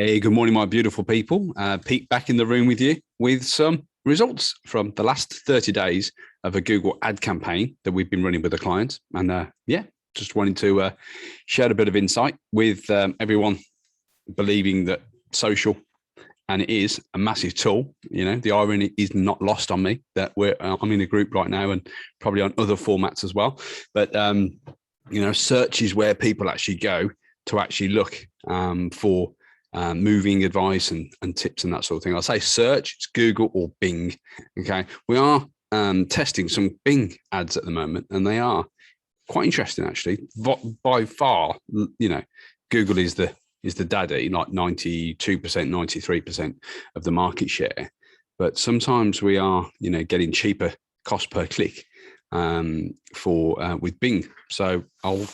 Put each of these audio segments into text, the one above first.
Hey, good morning, my beautiful people. Pete back in the room with you with some results from the last 30 days of a Google ad campaign that we've been running with the clients. And just wanting to share a bit of insight with everyone believing that social, and it is a massive tool. You know, the irony is not lost on me that I'm in a group right now and probably on other formats as well. But, search is where people actually go to actually look for moving advice and tips and that sort of thing. I'll say search, it's Google or Bing. Okay. We are testing some Bing ads at the moment, and they are quite interesting actually. By far, Google is the daddy, like 92%, 93% of the market share. But sometimes we are, getting cheaper cost per click with Bing. So I'll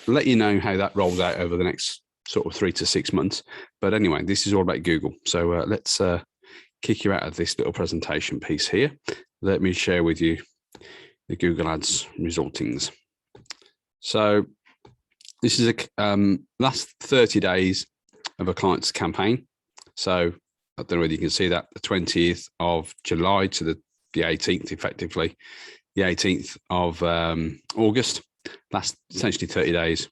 let you know how that rolls out over the next sort of 3 to 6 months. But anyway, this is all about Google. So let's kick you out of this little presentation piece here. Let me share with you the Google Ads resultings. So this is a last 30 days of a client's campaign. So I don't know whether you can see that, the 20th of July to the 18th, effectively, the 18th of August, last essentially 30 days.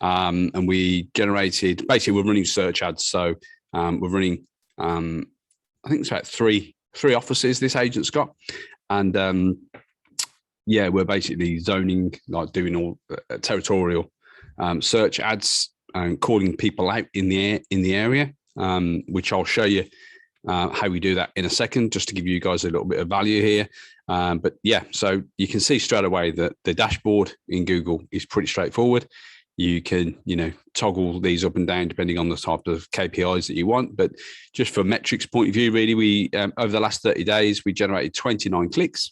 And we generated, basically we're running search ads. So we're running, I think it's about three offices this agent's got. And we're basically zoning, like doing all territorial search ads and calling people out in the area, which I'll show you how we do that in a second, just to give you guys a little bit of value here. So you can see straight away that the dashboard in Google is pretty straightforward. You can, toggle these up and down depending on the type of KPIs that you want. But just from metrics point of view, really, we over the last 30 days, we generated 29 clicks.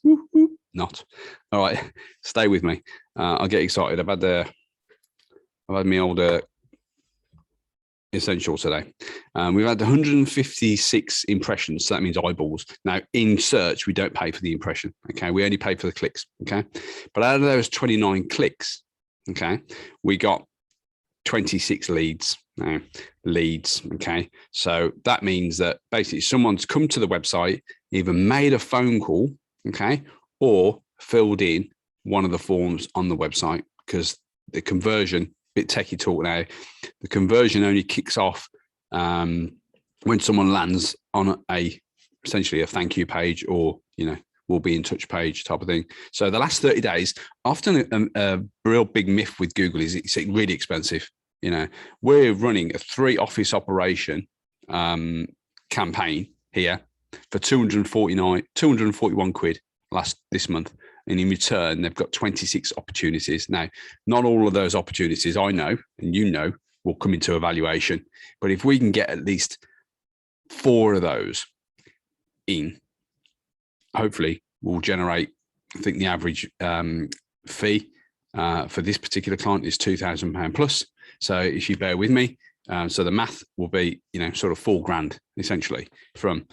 Not. All right, stay with me. I'll get excited. I've had my older essential today. We've had 156 impressions. So that means eyeballs. Now in search, we don't pay for the impression. Okay. We only pay for the clicks. Okay. But out of those 29 clicks, okay, we got 26 leads. Okay. So that means that basically someone's come to the website, either made a phone call, okay, or filled in one of the forms on the website, because the conversion, bit techie talk now, the conversion only kicks off when someone lands on essentially a thank you page, or, we'll be in touch page type of thing. So the last 30 days, often a real big myth with Google is it's really expensive. We're running a 3 office operation campaign here for 241 quid this month. And in return, they've got 26 opportunities. Now, not all of those opportunities I know, and will come into evaluation. But if we can get at least 4 of those in, hopefully we'll generate, I think the average fee for this particular client is £2,000 plus. So if you bear with me, so the math will be, sort of £4,000 essentially from,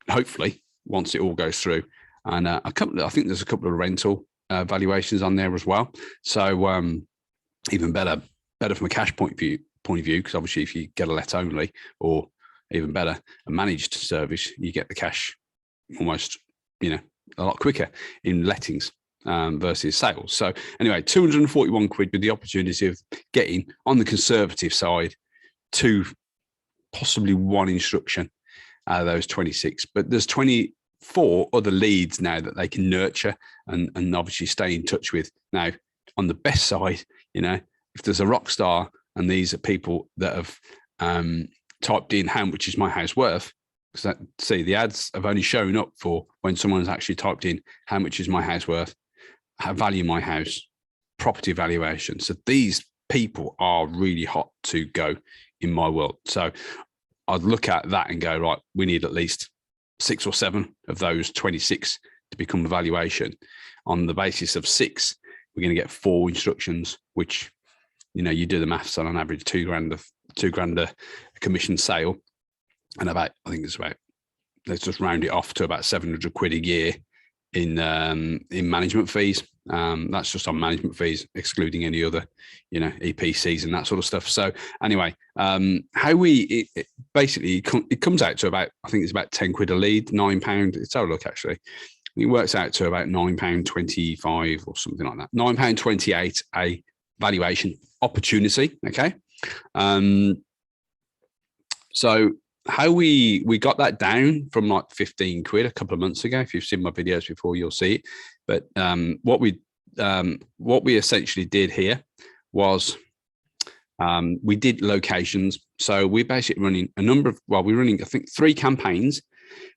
hopefully, once it all goes through. And I think there's a couple of rental valuations on there as well. So even better from a cash point of view, because obviously if you get a let only, or even better, a managed service, you get the cash almost, a lot quicker in lettings versus sales. So anyway, 241 quid with the opportunity of getting, on the conservative side, 2, possibly 1 instruction out of those 26. But there's 24 other leads now that they can nurture and obviously stay in touch with. Now, on the best side, if there's a rock star and these are people that have typed in how much is my house worth, because the ads have only shown up for when someone's actually typed in how much is my house worth, how value my house, property valuation. So these people are really hot to go in my world. So I'd look at that and go, right, we need at least 6 or 7 of those 26 to become a valuation. On the basis of 6, we're going to get 4 instructions, which, you do the maths on average, £2,000 a commission sale. And let's just round it off to about 700 quid a year in management fees. That's just on management fees, excluding any other, EPCs and that sort of stuff. So anyway, how basically it comes out to about, I think it's about 10 quid a lead, £9. Let's have a look actually. It works out to about £9.25 or something like that. £9.28 a valuation opportunity. Okay. So how we got that down from like 15 quid a couple of months ago. If you've seen my videos before, you'll see it. But what we essentially did here was we did locations. So we're basically running we're running, I think, 3 campaigns.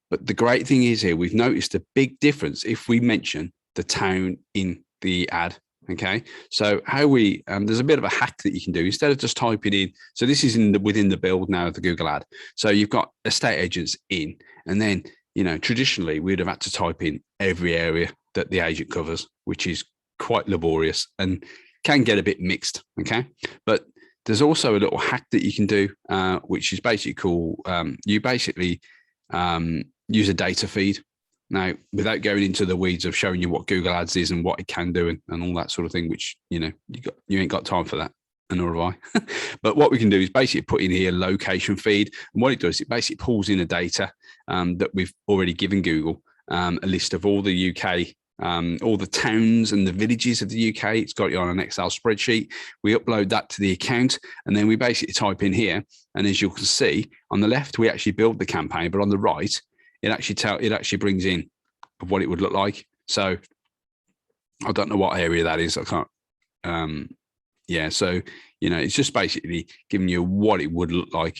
But the great thing is here, we've noticed a big difference if we mention the town in the ad. Okay, so how there's a bit of a hack that you can do instead of just typing in. So this is within the build now of the Google ad. So you've got estate agents in, and then traditionally we'd have had to type in every area that the agent covers, which is quite laborious and can get a bit mixed. Okay, but there's also a little hack that you can do, which is basically cool. You basically use a data feed. Now, without going into the weeds of showing you what Google Ads is and what it can do and all that sort of thing, which, you ain't got time for that, and nor have I. But what we can do is basically put in here location feed. And what it does, it basically pulls in the data that we've already given Google, a list of all the UK, all the towns and the villages of the UK. It's got it on an Excel spreadsheet. We upload that to the account, and then we basically type in here. And as you can see, on the left, we actually build the campaign, but on the right, it actually brings in what it would look like. So I don't know what area that is. I can't. Yeah. So it's just basically giving you what it would look like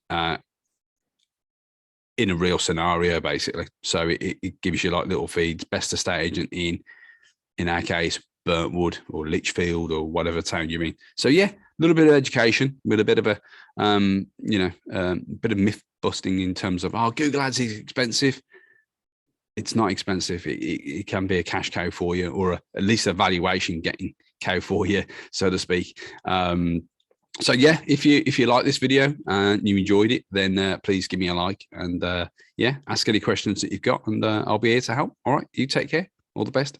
in a real scenario, basically. So it gives you like little feeds. Best estate agent in our case, Burntwood or Lichfield or whatever town you're in. So yeah, a little bit of education with a bit of a bit of myth busting in terms of Google Ads is expensive. It's not expensive. It can be a cash cow for you, or at least a valuation getting cow for you, so to speak. So yeah, if you like this video and you enjoyed it, then please give me a like, and ask any questions that you've got, and I'll be here to help. All right, you take care. All the best.